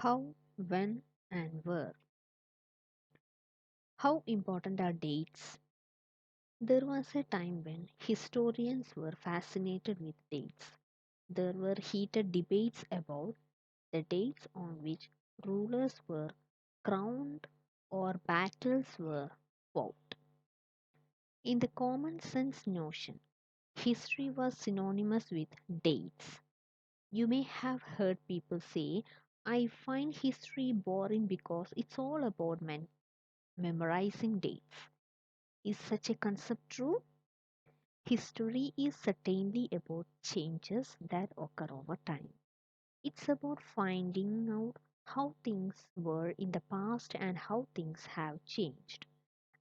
How, when, and where. How important are dates? There was a time when historians were fascinated with dates. There were heated debates about the dates on which rulers were crowned or battles were fought. In the common sense notion, history was synonymous with dates. You may have heard people say, I find history boring because it's all about memorizing dates. Is such a concept true? History is certainly about changes that occur over time. It's about finding out how things were in the past and how things have changed.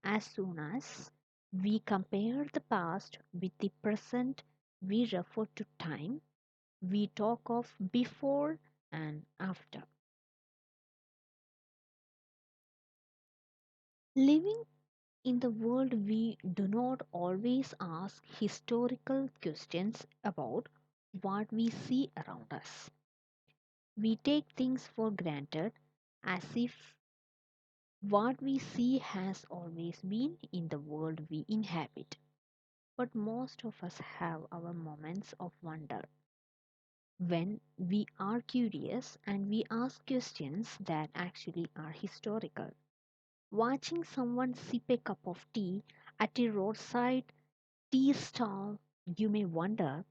As soon as we compare the past with the present, we refer to time. We talk of before and after. Living in the world, we do not always ask historical questions about what we see around us. We take things for granted as if what we see has always been in the world we inhabit. But most of us have our moments of wonder when we are curious and we ask questions that actually are historical. Watching someone sip a cup of tea at a roadside tea stall, you may wonder,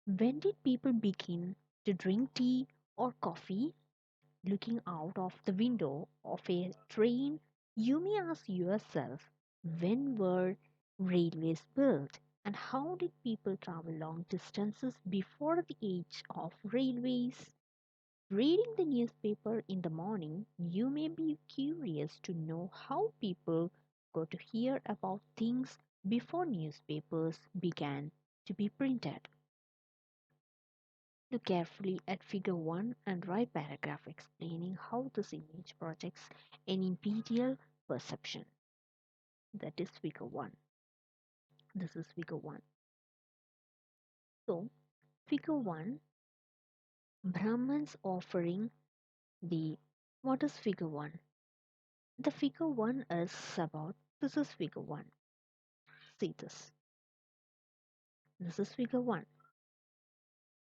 when did people begin to drink tea or coffee? Looking out of the window of a train, you may ask yourself, when were railways built and how did people travel long distances before the age of railways? Reading the newspaper in the morning, you may be curious to know how people got to hear about things before newspapers began to be printed. Look carefully at figure 1 and write paragraph explaining how this image projects an imperial perception. That is figure 1. This is figure 1. So, figure 1, Brahmans offering the what is figure 1? The figure 1 is about this is figure 1. See this. This is figure 1.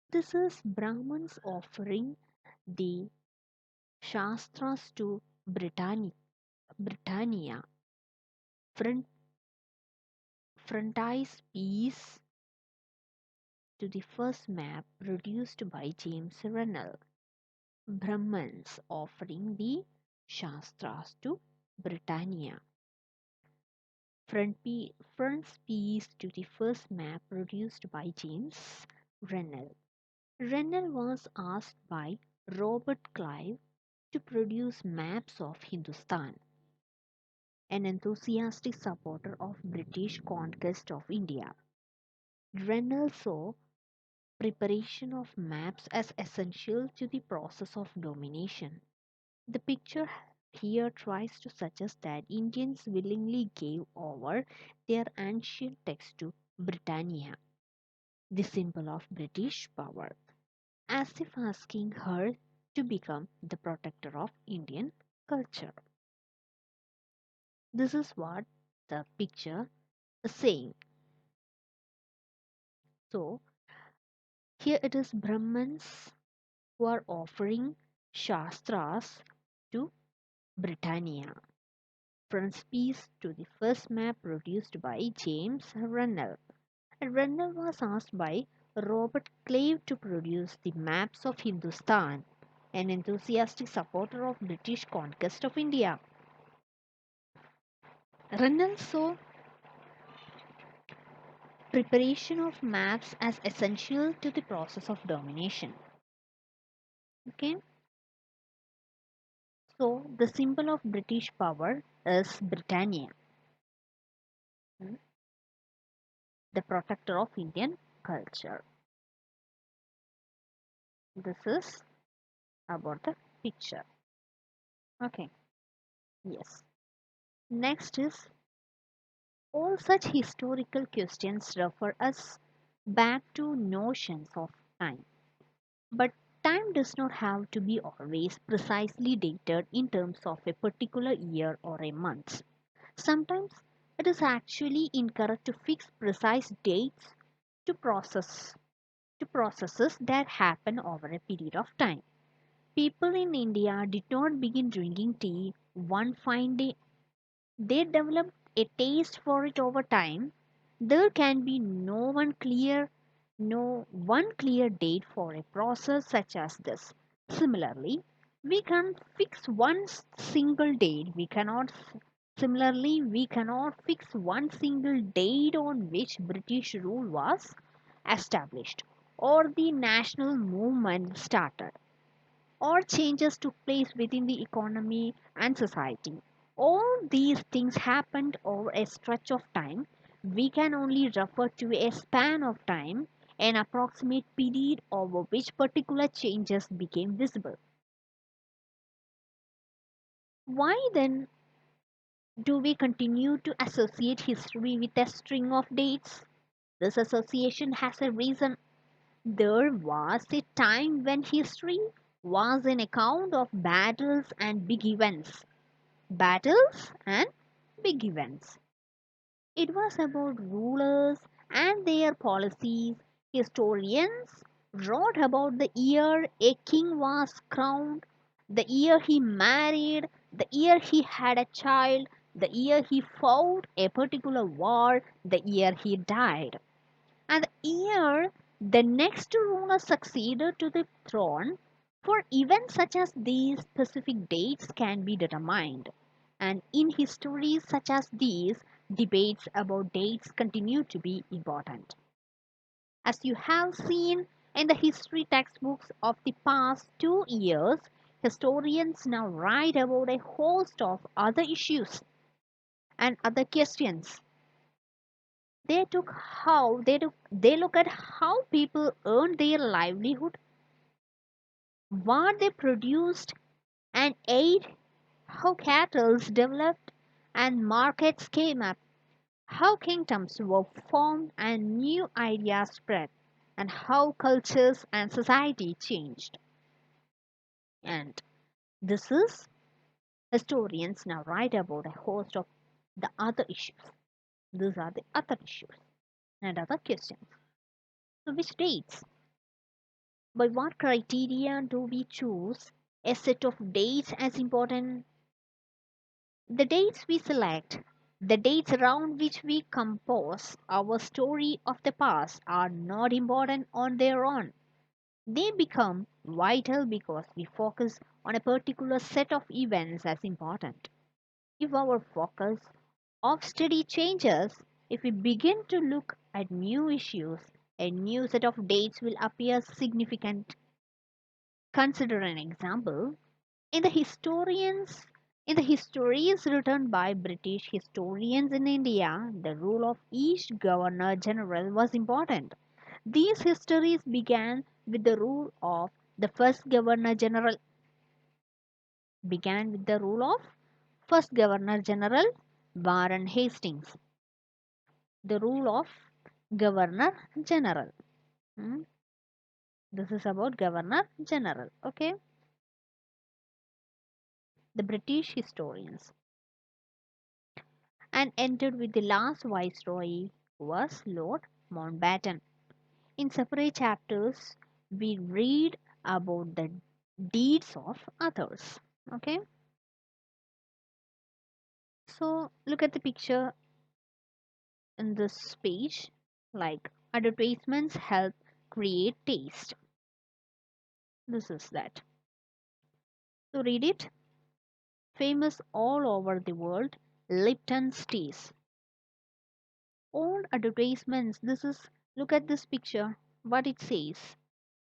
This is Brahmans offering the Shastras to Britannia, front, frontispiece to the first map produced by James Runnel. Brahmans offering the Shastras to Britannia. Frontispiece to the first map produced by James Runnel. Runnel was asked by Robert Clive to produce maps of Hindustan, an enthusiastic supporter of British conquest of India. Runnel saw preparation of maps as essential to the process of domination. The picture here tries to suggest that Indians willingly gave over their ancient text to Britannia, the symbol of British power, as if asking her to become the protector of Indian culture. This is what the picture is saying. So, here it is Brahmins who are offering Shastras to Britannia. Frontispiece to the first map produced by James Runnel. Runnel was asked by Robert Clive to produce the maps of Hindustan, an enthusiastic supporter of British conquest of India. Runnel saw preparation of maps as essential to the process of domination. Okay, so the symbol of British power is Britannia, mm, the protector of Indian culture. This is about the picture. Okay, yes. Next is all such historical questions refer us back to notions of time. But Time does not have to be always precisely dated in terms of a particular year or a month. Sometimes it is actually incorrect to fix precise dates to processes that happen over a period of time. People in India did not begin drinking tea one fine day. They developed a taste for it over time. There can be no one clear date for a process such as this. Similarly, we can fix one single date. We cannot fix one single date on which British rule was established or the national movement started or changes took place within the economy and society. All these things happened over a stretch of time. We can only refer to a span of time, an approximate period over which particular changes became visible. Why then do we continue to associate history with a string of dates? This association has a reason. There was a time when history was an account of battles and big events. Battles and big events. It was about rulers and their policies. Historians wrote about the year a king was crowned, the year he married, the year he had a child, the year he fought a particular war, the year he died. And the year the next ruler succeeded to the throne. For events such as these, specific dates can be determined. And in histories such as these, debates about dates continue to be important. As you have seen in the history textbooks of the past 2 years, historians now write about a host of other issues and other questions. They look at how people earned their livelihood, what they produced and ate, how cattle developed and markets came up, how kingdoms were formed and new ideas spread, and how cultures and society changed. And this is historians now write about a host of the other issues. These are the other issues and other questions. So which dates? By what criteria do we choose a set of dates as important? The dates we select, the dates around which we compose our story of the past, are not important on their own. They become vital because we focus on a particular set of events as important. If our focus of study changes, if we begin to look at new issues, a new set of dates will appear significant. Consider an example. In the historians in the histories written by British historians in India, the rule of each governor general was important. These histories began with the rule of the first governor general began with the rule of first governor general Warren Hastings. The rule of governor general. Hmm? This is about governor general. Okay, the British historians. And ended with the last viceroy was Lord Mountbatten. In separate chapters, we read about the deeds of others. Okay, so look at the picture in this page. Like advertisements help create taste. This is that. So read it. Famous all over the world, Lipton's teas. All advertisements. This is look at this picture. What it says.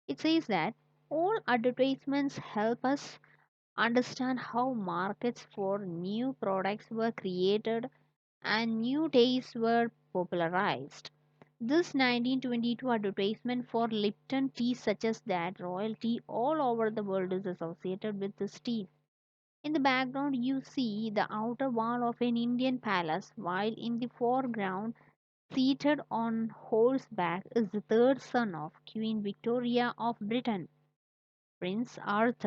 It says that all advertisements help us understand how markets for new products were created and new tastes were popularized. This 1922 advertisement for Lipton tea suggests that royalty all over the world is associated with this tea. In the background, you see the outer wall of an Indian palace, while in the foreground, seated on horseback, is the third son of Queen Victoria of Britain. Prince Arthur